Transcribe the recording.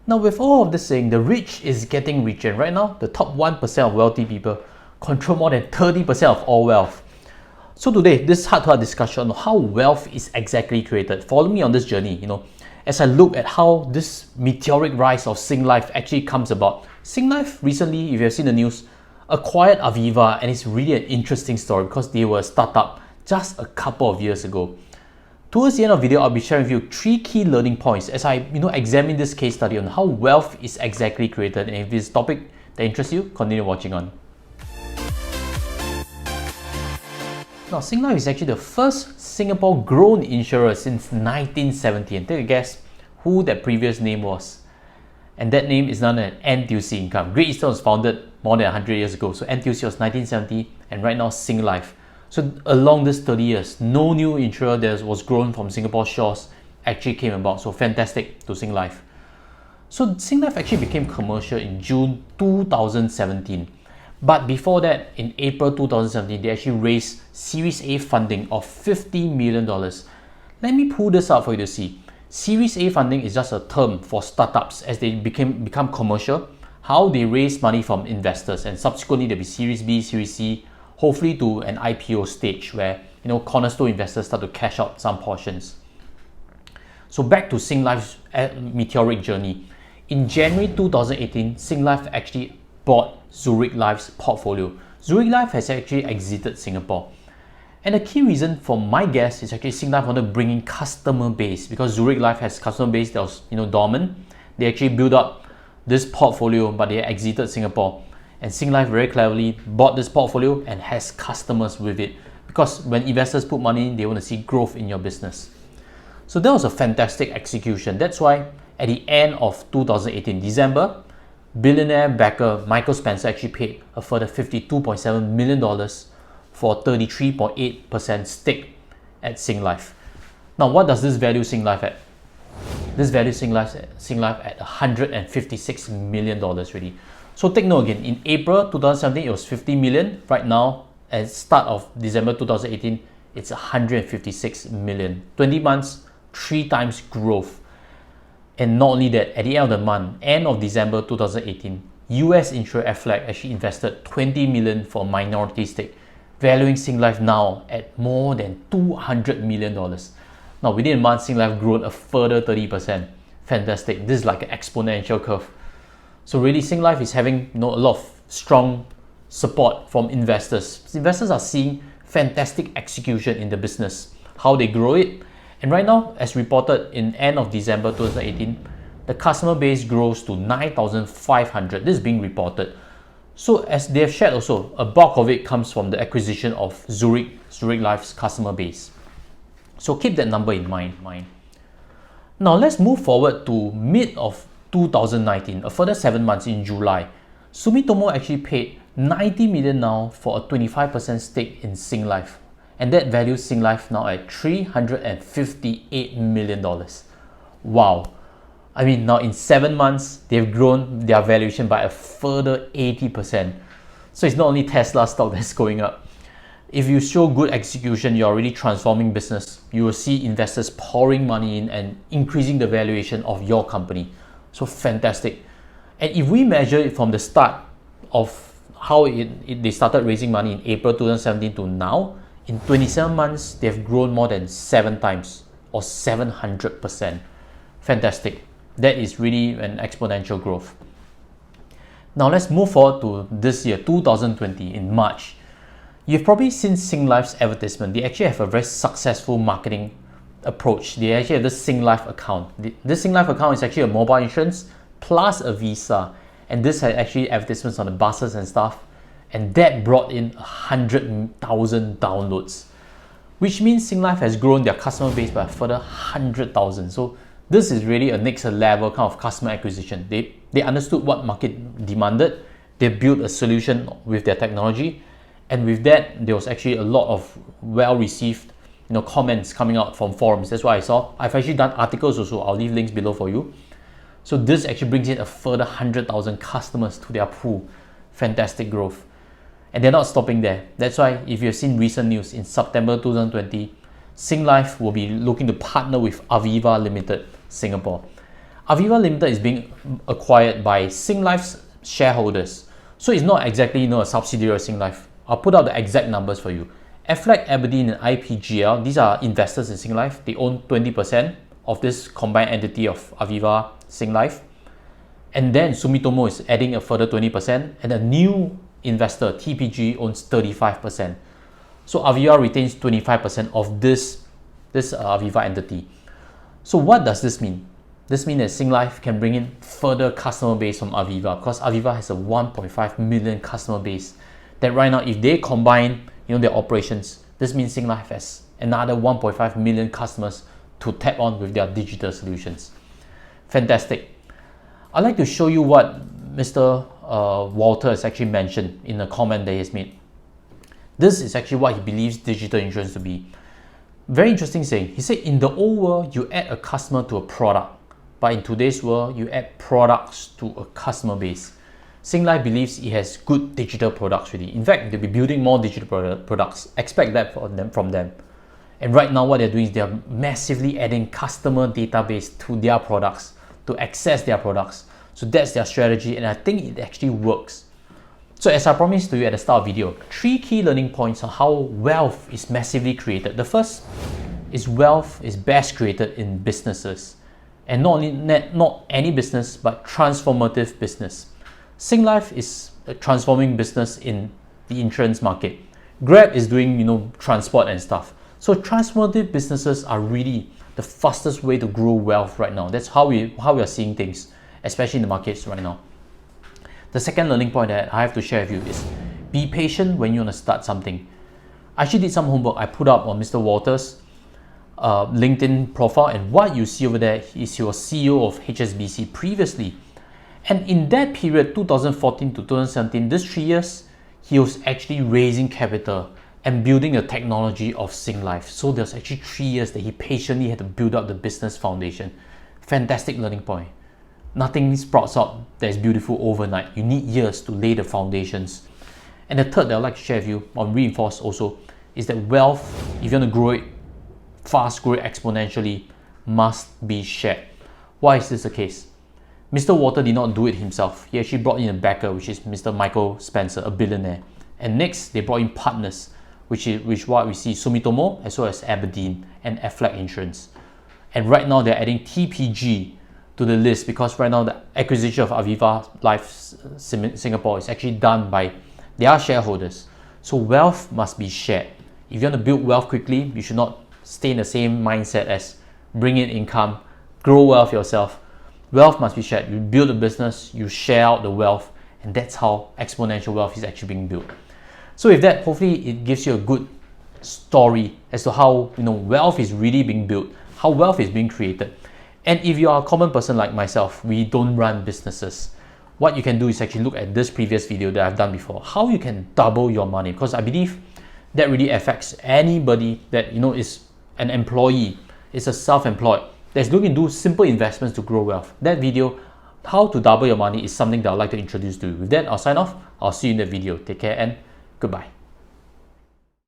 Now, with all of this saying, the rich is getting richer. Right now, the top 1% of wealthy people control more than 30% of all wealth. So today, this heart-to-heart discussion on how wealth is exactly created. Follow me on this journey, as I look at how this meteoric rise of SINGLIFE actually comes about. SINGLIFE recently, if you have seen the news, acquired AVIVA, and it's really an interesting story because they were a startup just a couple of years ago. Towards the end of the video, I'll be sharing with you 3 key learning points as I examine this case study on how wealth is exactly created. And if this topic that interests you, continue watching on. Now, SINGLIFE is actually the first Singapore-grown insurer since 1970. And take a guess who that previous name was. And that name is none other than End Dec2018. Great Eastern was founded more than 100 years ago. So End Dec2018 was 1970, and right now SINGLIFE. So along this 30 years, no new insurer that was grown from Singapore's shores actually came about. So fantastic to SINGLIFE. So SINGLIFE actually became commercial in June 2017. But before that, in April 2017, they actually raised Series A funding of $50 million. Let me pull this out for you to see. Series A funding is just a term for startups as they become commercial, how they raise money from investors, and subsequently there'll be Series B, Series C, hopefully to an IPO stage where cornerstone investors start to cash out some portions. So back to SINGLIFE's meteoric journey. In January 2018, SINGLIFE actually bought Zurich Life's portfolio. Zurich Life has actually exited Singapore. And the key reason for my guess is actually SINGLIFE wanted to bring in customer base because Zurich Life has customer base that was dormant. They actually built up this portfolio, but they exited Singapore. And SINGLIFE very cleverly bought this portfolio and has customers with it. Because when investors put money in, they want to see growth in your business. So that was a fantastic execution. That's why at the end of 2018, December, billionaire backer Michael Spencer actually paid a further $52.7 million for 33.8% stake at SINGLIFE. Now, what does this value SINGLIFE at? This value SINGLIFE at $156 million really. So take note again, in April 2017, it was 50 million. Right now, at the start of December 2018, it's 156 million. 20 months, 3 times growth. And not only that, at the end of the month, end of December 2018, US insurer Aflac actually invested 20 million for a minority stake, valuing SINGLIFE now at more than $200 million. Now, within a month, SINGLIFE grown a further 30%. Fantastic. This is like an exponential curve. So really, SINGLIFE is having a lot of strong support from investors. Investors are seeing fantastic execution in the business, how they grow it. And right now, as reported in end of December 2018, the customer base grows to 9,500. This is being reported. So as they have shared also, a bulk of it comes from the acquisition of Zurich Life's customer base. So keep that number in mind. Now let's move forward to mid of 2019, a further 7 months in July. Sumitomo actually paid 90 million now for a 25% stake in SINGLIFE. And that values SINGLIFE now at $358 million. Wow. I mean, now in 7 months, they've grown their valuation by a further 80%. So it's not only Tesla stock that's going up. If you show good execution, you're already transforming business. You will see investors pouring money in and increasing the valuation of your company. So fantastic. And if we measure it from the start of how they started raising money in April 2017 to now, in 27 months, they've grown more than 7 times or 700%. Fantastic. That is really an exponential growth. Now let's move forward to this year, 2020, in March. You've probably seen SINGLIFE's advertisement. They actually have a very successful marketing approach. They actually have this SINGLIFE account. This SINGLIFE account is actually a mobile insurance plus a visa. And this had actually advertisements on the buses and stuff. And that brought in 100,000 downloads, which means SINGLIFE has grown their customer base by a further 100,000. So this is really a next level kind of customer acquisition. They understood what market demanded. They built a solution with their technology. And with that, there was actually a lot of well-received comments coming out from forums. That's what I saw. I've actually done articles also. I'll leave links below for you. So this actually brings in a further 100,000 customers to their pool. Fantastic growth. And they're not stopping there. That's why if you've seen recent news, in September 2020, SINGLIFE will be looking to partner with AVIVA Limited Singapore. AVIVA Limited is being acquired by SINGLIFE's shareholders. So it's not exactly a subsidiary of SINGLIFE. I'll put out the exact numbers for you. Aflac, Aberdeen and IPGL, these are investors in SINGLIFE. They own 20% of this combined entity of AVIVA, SINGLIFE. And then Sumitomo is adding a further 20%, and a new investor, TPG, owns 35%. So AVIVA retains 25% of this AVIVA entity. So what does this mean? This means that SINGLIFE can bring in further customer base from AVIVA, because AVIVA has a 1.5 million customer base. That right now, if they combine their operations, this means SINGLIFE has another 1.5 million customers to tap on with their digital solutions. Fantastic. I'd like to show you what Mr. Walter has actually mentioned in a comment that he has made. This is actually what he believes digital insurance to be. Very interesting saying. He said, in the old world, you add a customer to a product, but in today's world, you add products to a customer base. SINGLIFE believes it has good digital products already. In fact, they'll be building more digital products. Expect that from them. And right now, what they're doing is they're massively adding customer database to their products, to access their products. So that's their strategy, and I think it actually works. So as I promised to you at the start of the video, 3 key learning points on how wealth is massively created. The first is wealth is best created in businesses. And not any business, but transformative business. SINGLIFE is a transforming business in the insurance market. Grab is doing transport and stuff. So transformative businesses are really the fastest way to grow wealth right now. That's how we are seeing things, especially in the markets right now. The second learning point that I have to share with you is be patient when you want to start something. I actually did some homework. I put up on Mr. Walter's LinkedIn profile, and what you see over there is he was CEO of HSBC previously. And in that period, 2014 to 2017, these 3 years, he was actually raising capital and building the technology of SINGLIFE. So there's actually 3 years that he patiently had to build up the business foundation. Fantastic learning point. Nothing sprouts up that is beautiful overnight. You need years to lay the foundations. And the third that I'd like to share with you, or reinforce also, is that wealth, if you want to grow it fast, grow it exponentially, must be shared. Why is this the case? Mr. Walter did not do it himself. He actually brought in a backer, which is Mr. Michael Spencer, a billionaire. And next, they brought in partners, which what we see Sumitomo as well as Aberdeen and Aflac Insurance. And right now, they're adding TPG to the list, because right now the acquisition of AVIVA Life Singapore is actually done by their shareholders. So wealth must be shared. If you want to build wealth quickly, you should not stay in the same mindset as bring in income, grow wealth yourself. Wealth must be shared. You build a business, you share out the wealth, and that's how exponential wealth is actually being built. So with that, hopefully it gives you a good story as to how wealth is really being built, how wealth is being created. And if you are a common person like myself, we don't run businesses. What you can do is actually look at this previous video that I've done before, how you can double your money, because I believe that really affects anybody that is an employee, is a self-employed, that's looking to do simple investments to grow wealth. That video, how to double your money, is something that I'd like to introduce to you. With that, I'll sign off. I'll see you in the video. Take care and goodbye.